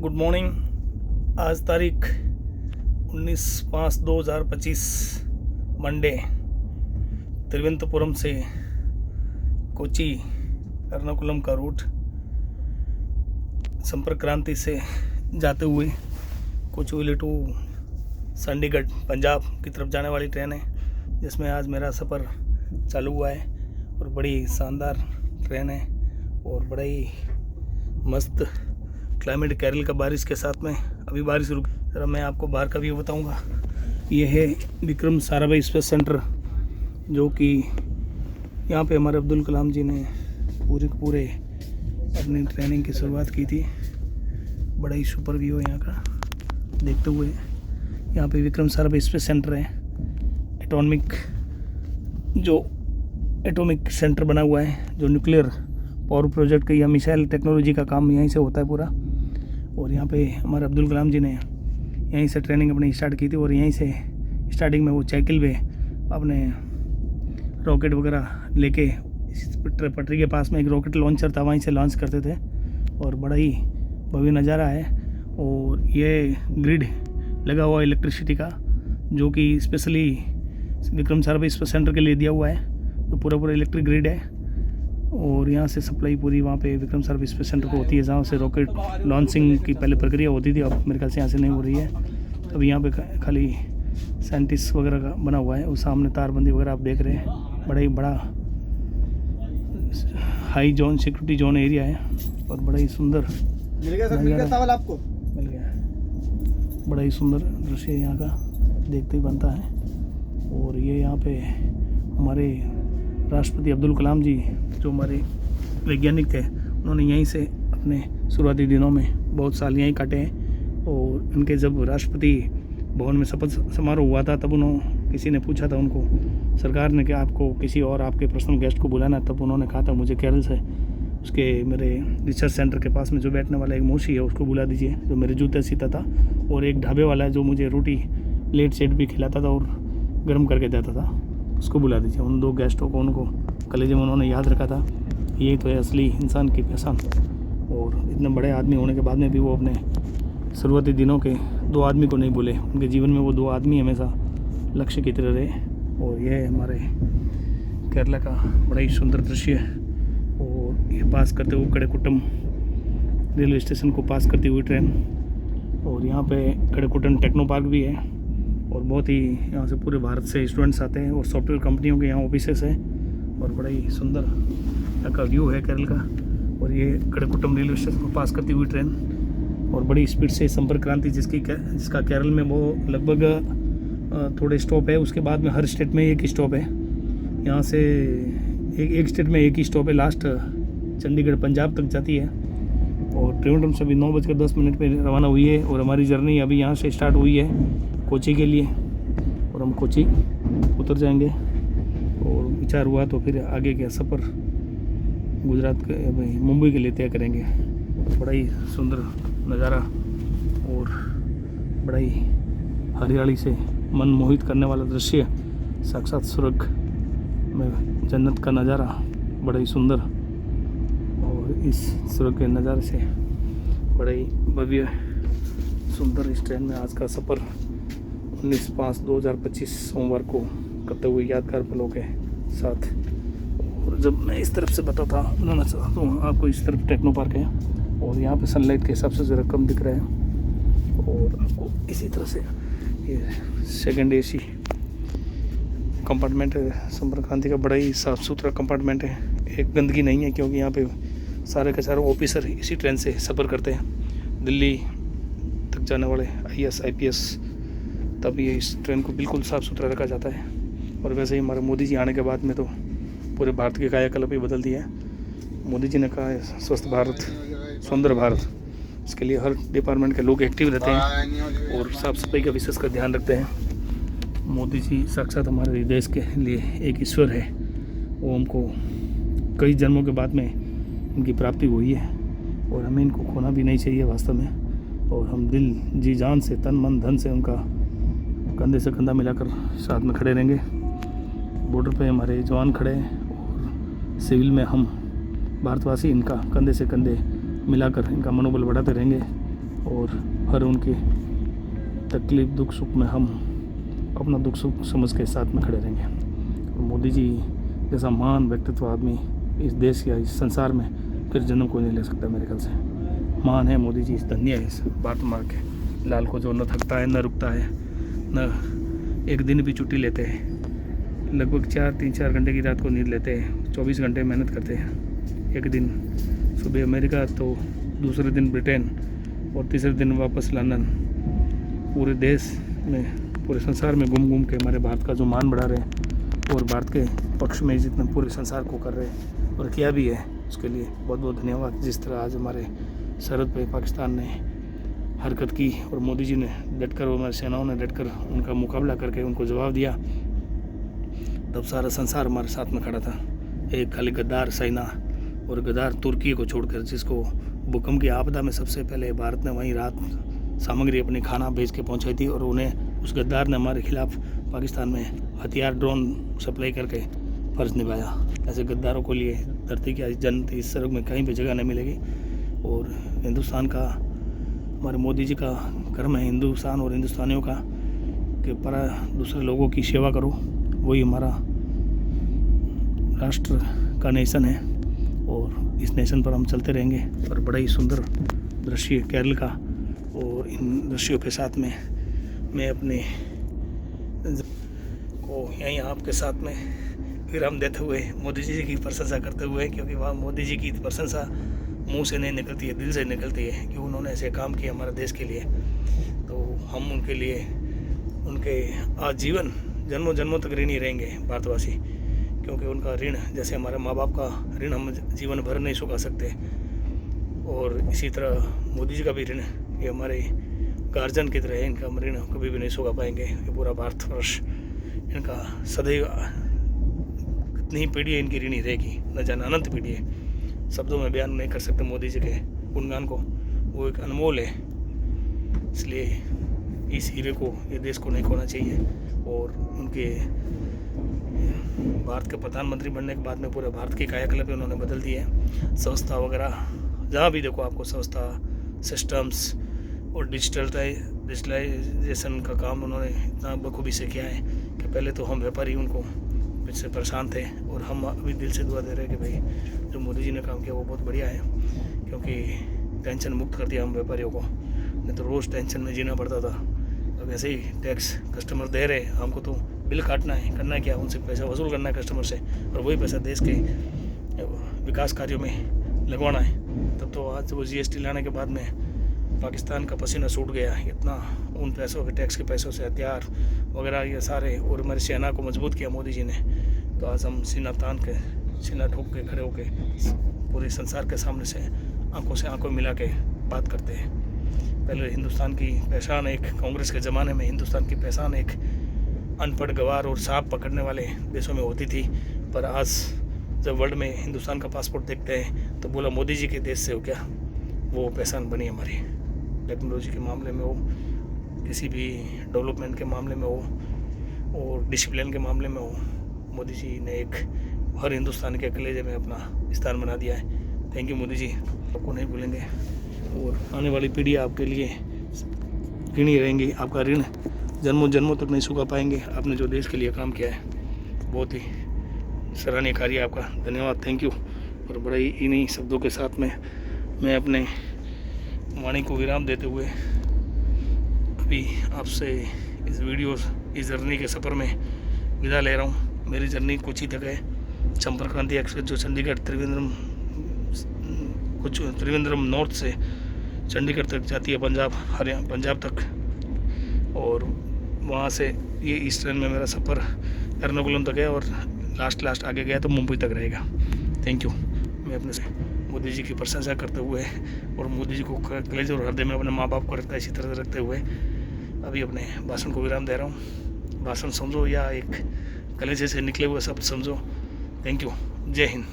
Good morning. आज तारीख 19/5/2025 Monday. Thiruvananthapuram से कोची एर्नाकुलम का रूट संपर्क क्रांति से जाते हुए कोचुवेली टू चंडीगढ़ पंजाब की तरफ जाने वाली ट्रेन है, जिसमें आज मेरा सफ़र चालू हुआ है। और बड़ी शानदार ट्रेन है और बड़ा ही मस्त क्लाइमेट केरल का बारिश के साथ में। अभी बारिश रुक, जरा मैं आपको बाहर का व्यू बताऊंगा। ये है विक्रम साराभाई स्पेस सेंटर, जो कि यहाँ पे हमारे अब्दुल कलाम जी ने पूरे अपनी ट्रेनिंग की शुरुआत की थी। बड़ा ही सुपर व्यू है यहाँ का देखते हुए। यहाँ पे विक्रम साराभाई स्पेस सेंटर है, एटॉमिक सेंटर बना हुआ है, जो न्यूक्लियर पावर प्रोजेक्ट का या मिसाइल टेक्नोलॉजी का काम यहीं से होता है पूरा। और यहाँ पे हमारे अब्दुल कलाम जी ने यहीं से ट्रेनिंग अपनी स्टार्ट की थी। और यहीं से स्टार्टिंग में वो साइकिल पे अपने रॉकेट वगैरह लेके पटरी के पास में एक रॉकेट लॉन्चर था, वहीं से लॉन्च करते थे। और बड़ा ही भव्य नज़ारा है। और ये ग्रिड लगा हुआ है इलेक्ट्रिसिटी का, जो कि specially Vikram Sarabhai space centre के लिए दिया हुआ है, तो पूरा इलेक्ट्रिक ग्रिड है। और यहाँ से सप्लाई पूरी वहाँ पे विक्रम साराभाई स्पेस सेंटर को होती है, जहाँ से रॉकेट लॉन्चिंग की पहले प्रक्रिया होती थी। अब मेरे ख्याल से यहाँ से नहीं हो रही है। अभी यहाँ पे खाली साइंटिस्ट वगैरह का बना हुआ है। उस सामने तारबंदी वगैरह आप देख रहे हैं। बड़ा ही बड़ा high zone security zone area है और बड़ा ही सुंदर मिल गया चावल आपको मिल गया। बड़ा ही सुंदर दृश्य यहाँ का देखते ही बनता है। और ये यहाँ पे हमारे राष्ट्रपति अब्दुल कलाम जी, जो हमारे वैज्ञानिक थे, उन्होंने यहीं से अपने शुरुआती दिनों में बहुत साल यहीं काटे हैं। और उनके जब राष्ट्रपति भवन में शपथ समारोह हुआ था, तब किसी ने पूछा था उनको, सरकार ने, कि आपको किसी और आपके पर्सनल गेस्ट को बुलाना, तब उन्होंने कहा था मुझे केरल से उसके मेरे रिसर्च सेंटर के पास में जो बैठने वाला एक मौसी है उसको बुला दीजिए, जो मेरे जूते सीता था। और एक ढाबे वाला है जो मुझे रोटी लेट सेट भी खिलाता था और गर्म करके देता था, उसको बुला दीजिए। उन दो गेस्टों को उनको कलेजे में उन्होंने याद रखा था। ये तो है असली इंसान की पहचान। और इतने बड़े आदमी होने के बाद में भी वो अपने शुरुआती दिनों के दो आदमी को नहीं भूले। उनके जीवन में वो दो आदमी हमेशा लक्ष्य की तरह रहे। और यह है हमारे केरला का बड़ा ही सुंदर दृश्य है। और ये पास करते हुए कड़कुट्टम रेलवे स्टेशन को पास करती हुई ट्रेन। और यहाँ पे कड़कुट्टम टेक्नो पार्क भी है। और बहुत ही यहाँ से पूरे भारत से स्टूडेंट्स आते हैं और सॉफ्टवेयर कंपनियों के यहाँ ऑफिसेस है। और बड़ा ही सुंदर यहाँ का व्यू है केरल का। और ये कड़कुट्टम रेलवे स्टेशन को पास करती हुई ट्रेन और बड़ी स्पीड से संपर्क क्रांति, जिसका केरल में वो लगभग थोड़े स्टॉप है। उसके बाद में हर स्टेट में एक ही स्टॉप है। यहाँ से एक स्टेट में एक ही स्टॉप है, लास्ट चंडीगढ़ पंजाब तक जाती है। और ट्रिवेंड्रम से अभी 9:10 पर रवाना हुई है। और हमारी जर्नी अभी यहाँ से स्टार्ट हुई है कोची के लिए। और हम कोची उतर जाएंगे और विचार हुआ तो फिर आगे का सफ़र गुजरात के मुंबई के लिए तय करेंगे। बड़ा ही सुंदर नज़ारा और बड़ा ही हरियाली से मन मोहित करने वाला दृश्य, साक्षात स्वर्ग में जन्नत का नज़ारा, बड़ा ही सुंदर। और इस स्वर्ग के नज़ारे से बड़ा ही भव्य सुंदर इस ट्रेन में आज का सफ़र 19/5/2025 सोमवार को करते हुए यादगार पलों के साथ। और जब मैं इस तरफ से बताता हूँ आपको, इस तरफ टेक्नो पार्क है और यहाँ पे सनलाइट के हिसाब से ज़रा कम दिख रहा है। और आपको इसी तरह से ये सेकंड एसी कंपार्टमेंट है संपर्क क्रांति का। बड़ा ही साफ़ सुथरा कंपार्टमेंट है, एक गंदगी नहीं है, क्योंकि यहाँ पे सारे के सारे ऑफिसर इसी ट्रेन से सफ़र करते हैं। दिल्ली तक जाने वाले IAS IPS, तब ये इस ट्रेन को बिल्कुल साफ़ सुथरा रखा जाता है। और वैसे ही हमारे मोदी जी आने के बाद में तो पूरे भारत के कायाकल्प ही बदल दिया है। मोदी जी ने कहा है स्वस्थ भारत सुंदर भारत, इसके लिए हर डिपार्टमेंट के लोग एक्टिव रहते हैं और साफ़ सफाई का विशेष कर ध्यान रखते हैं। मोदी जी साक्षात हमारे देश के लिए एक ईश्वर है। वो हमको कई जन्मों के बाद में इनकी प्राप्ति हुई है और हमें इनको खोना भी नहीं चाहिए वास्तव में। और हम दिल जी जान से, तन मन धन से उनका कंधे से कंधा मिलाकर साथ में खड़े रहेंगे। बॉर्डर पे हमारे जवान खड़े हैं और सिविल में हम भारतवासी इनका कंधे से कंधे मिलाकर इनका मनोबल बढ़ाते रहेंगे। और हर उनके तकलीफ़ दुख सुख में हम अपना दुख सुख समझ के साथ में खड़े रहेंगे। और मोदी जी जैसा महान व्यक्तित्व आदमी इस देश या इस संसार में फिर जन्म कोई नहीं ले सकता मेरे ख्याल से। महान है मोदी जी, इस धन्य है इस भारत माँ के लाल को, जो न थकता है न रुकता है, न एक दिन भी छुट्टी लेते हैं। लगभग 3-4 घंटे की रात को नींद लेते हैं, 24 घंटे मेहनत करते हैं। एक दिन सुबह अमेरिका तो दूसरे दिन ब्रिटेन और तीसरे दिन वापस लंदन। पूरे देश में पूरे संसार में घूम घूम के हमारे भारत का जो मान बढ़ा रहे हैं और भारत के पक्ष में जितना पूरे संसार को कर रहे हैं और किया भी है, उसके लिए बहुत बहुत धन्यवाद। जिस तरह आज हमारे सरहद पे पाकिस्तान ने हरकत की और मोदी जी ने डटकर और हमारी सेनाओं ने डटकर उनका मुकाबला करके उनको जवाब दिया, तब सारा संसार हमारे साथ में खड़ा था। एक खाली गद्दार चाइना और गद्दार तुर्की को छोड़कर, जिसको भूकंप की आपदा में सबसे पहले भारत ने वहीं राहत सामग्री अपनी खाना भेज के पहुंचाई थी, और उन्हें उस गद्दार ने हमारे खिलाफ पाकिस्तान में हथियार ड्रोन सप्लाई करके फ़र्ज निभाया। ऐसे गद्दारों को लिए धरती की जन्नत इस सड़क में कहीं भी जगह नहीं मिलेगी। और हिंदुस्तान का, हमारे मोदी जी का कर्म है हिंदुस्तान और हिंदुस्तानियों का कि पर दूसरे लोगों की सेवा करो, वही हमारा राष्ट्र का नेशन है और इस नेशन पर हम चलते रहेंगे। और बड़ा ही सुंदर दृश्य केरल का, और इन दृश्यों के साथ में मैं अपने को यहीं आपके साथ में विराम देते हुए मोदी जी की प्रशंसा करते हुए, क्योंकि वह मोदी जी की प्रशंसा मुंह से नहीं निकलती है, दिल से निकलती है कि उन्होंने ऐसे काम किए हमारे देश के लिए। तो हम उनके लिए, उनके आजीवन जन्मों जन्मों तक ऋणी रहेंगे भारतवासी, क्योंकि उनका ऋण जैसे हमारे माँ बाप का ऋण हम जीवन भर नहीं चुका सकते, और इसी तरह मोदी जी का भी ऋण ये हमारे गार्जियन की तरह है, इनका हम ऋण कभी भी नहीं चुका पाएंगे। ये पूरा भारतवर्ष इनका सदैव, कितनी पीढ़ी इनकी ऋणी रहेगी, न जाने अनंत पीढ़ी है। शब्दों में बयान नहीं कर सकते मोदी जी के गुणगान को, वो एक अनमोल है। इसलिए इस हीरे को, ये देश को नहीं खोना चाहिए। और उनके भारत के प्रधानमंत्री बनने के बाद में पूरे भारत की कायाकल्प उन्होंने बदल दी है। संस्था वगैरह जहाँ भी देखो आपको संस्था, सिस्टम्स और डिजिटलाइजेशन का काम उन्होंने इतना बखूबी से किया है कि पहले तो हम व्यापारी उनको से परेशान थे, और हम अभी दिल से दुआ दे रहे हैं कि भाई जो मोदी जी ने काम किया वो बहुत बढ़िया है, क्योंकि टेंशन मुक्त कर दिया हम व्यापारियों को। नहीं तो रोज़ टेंशन में जीना पड़ता था। अब ऐसे ही टैक्स कस्टमर दे रहे, हमको तो बिल काटना है, करना है क्या, उनसे पैसा वसूल करना है कस्टमर से, और वही पैसा देश के विकास कार्यों में लगवाना है। तब तो आज वो GST लाने के बाद में पाकिस्तान का पसीना सूट गया, इतना उन पैसों के टैक्स के पैसों से हथियार वगैरह ये सारे, और हमारी सेना को मजबूत किया मोदी जी ने। तो आज हम सीना तान के, सीना ठोक के खड़े होके पूरे संसार के सामने से आंखों मिला के बात करते हैं। पहले हिंदुस्तान की पहचान एक, कांग्रेस के ज़माने में हिंदुस्तान की पहचान एक अनपढ़ गवार और सांप पकड़ने वाले देशों में होती थी, पर आज जब वर्ल्ड में हिंदुस्तान का पासपोर्ट देखते हैं तो बोला मोदी जी के देश से हो क्या, वो पहचान बनी हमारी। टेक्नोलॉजी के मामले में हो, किसी भी डेवलपमेंट के मामले में हो, और डिसिप्लिन के मामले में हो, मोदी जी ने एक हर हिंदुस्तान के कलेजे में अपना स्थान बना दिया है। थैंक यू मोदी जी, आपको नहीं भूलेंगे, और आने वाली पीढ़ी आपके लिए ऋणी रहेंगी। आपका ऋण जन्मों जन्मों तक नहीं चुका पाएंगे। आपने जो देश के लिए काम किया है बहुत ही सराहनीय कार्य है आपका, धन्यवाद, थैंक यू। और बड़ा ही इन्हीं शब्दों के साथ में मैं अपने वाणी को विराम देते हुए अभी आपसे इस वीडियो, इस जर्नी के सफ़र में विदा ले रहा हूँ। मेरी जर्नी कुछ ही तक है। संपर्क क्रांति एक्सप्रेस जो चंडीगढ़ त्रिवेंद्रम नॉर्थ से चंडीगढ़ तक जाती है, पंजाब तक, और वहाँ से ये ईस्टर्न में मेरा सफ़र एर्नाकुलम तक है, और लास्ट आगे गया तो मुंबई तक रहेगा। Thank you. मैं अपने से मोदी जी की प्रशंसा करते हुए और मोदी जी को कलेज और हृदय में अपने माँ बाप को रखता है, इसी तरह रखते हुए अभी अपने भाषण को विराम दे रहा हूँ। भाषण समझो या एक कलेजे से निकले हुए शब्द समझो। Thank you. जय हिंद।